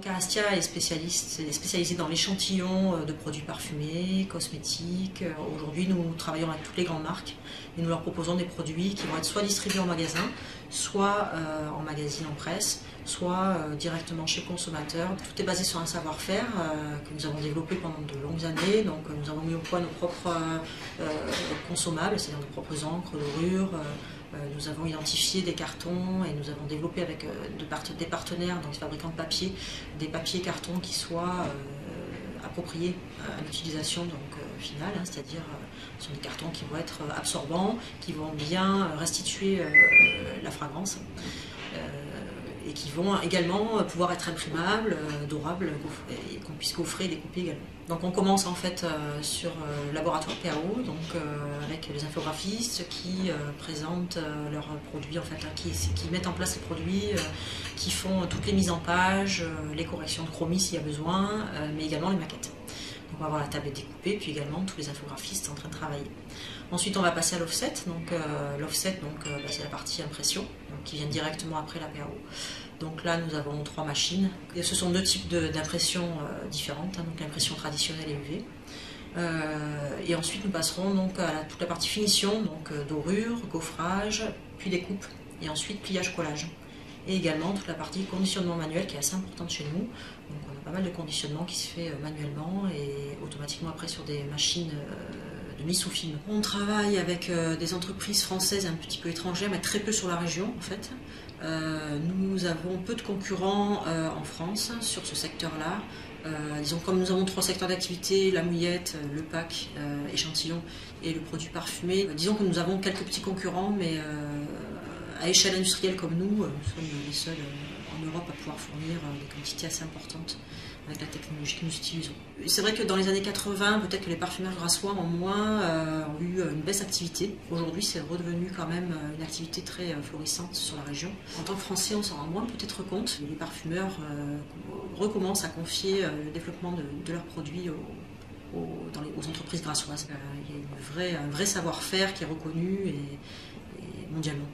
Donc Arestia est spécialisé dans l'échantillon de produits parfumés, cosmétiques. Aujourd'hui, nous travaillons avec toutes les grandes marques et nous leur proposons des produits qui vont être soit distribués en magasin, soit en magazine, en presse, soit directement chez le consommateur. Tout est basé sur un savoir-faire que nous avons développé pendant de longues années. Donc nous avons mis au point nos propres consommables, c'est-à-dire nos propres encres, dorures. Nous avons identifié des cartons et nous avons développé avec des partenaires, donc des fabricants de papier, des papiers cartons qui soient appropriés à l'utilisation finale, c'est-à-dire ce sont des cartons qui vont être absorbants, qui vont bien restituer la fragrance et qui vont également pouvoir être imprimables, dorables et qu'on puisse gaufrer et découper également. Donc on commence en fait sur le laboratoire PAO, donc avec les infographistes qui présentent leurs produits, en fait, qui mettent en place les produits, qui font toutes les mises en page, les corrections de chromie s'il y a besoin, mais également les maquettes. Donc on va voir la table découpée, puis également tous les infographistes en train de travailler. Ensuite on va passer à l'offset, donc l'offset c'est la partie impression, donc, qui vient directement après la PAO. Donc là nous avons 3 machines, et ce sont 2 types d'impression différentes, donc l'impression traditionnelle et UV. Et ensuite nous passerons donc à toute la partie finition, donc dorure, gaufrage, puis découpe, et ensuite pliage-collage. Et également toute la partie conditionnement manuel qui est assez importante chez nous. Donc on a pas mal de conditionnement qui se fait manuellement et automatiquement après sur des machines de mise sous film. On travaille avec des entreprises françaises un petit peu étrangères, mais très peu sur la région en fait. Nous avons peu de concurrents en France sur ce secteur-là. Disons, comme nous avons 3 secteurs d'activité, la mouillette, le pack, échantillon et le produit parfumé, disons que nous avons quelques petits concurrents, mais à échelle industrielle comme nous sommes les seuls en Europe à pouvoir fournir des quantités assez importantes avec la technologie que nous utilisons. C'est vrai que dans les années 80, peut-être que les parfumeurs grassois ont eu une baisse d'activité. Aujourd'hui, c'est redevenu quand même une activité très florissante sur la région. En tant que Français, on s'en rend moins peut-être compte. Les parfumeurs recommencent à confier le développement de leurs produits aux entreprises grassoises. Il y a un vrai savoir-faire qui est reconnu et mondialement.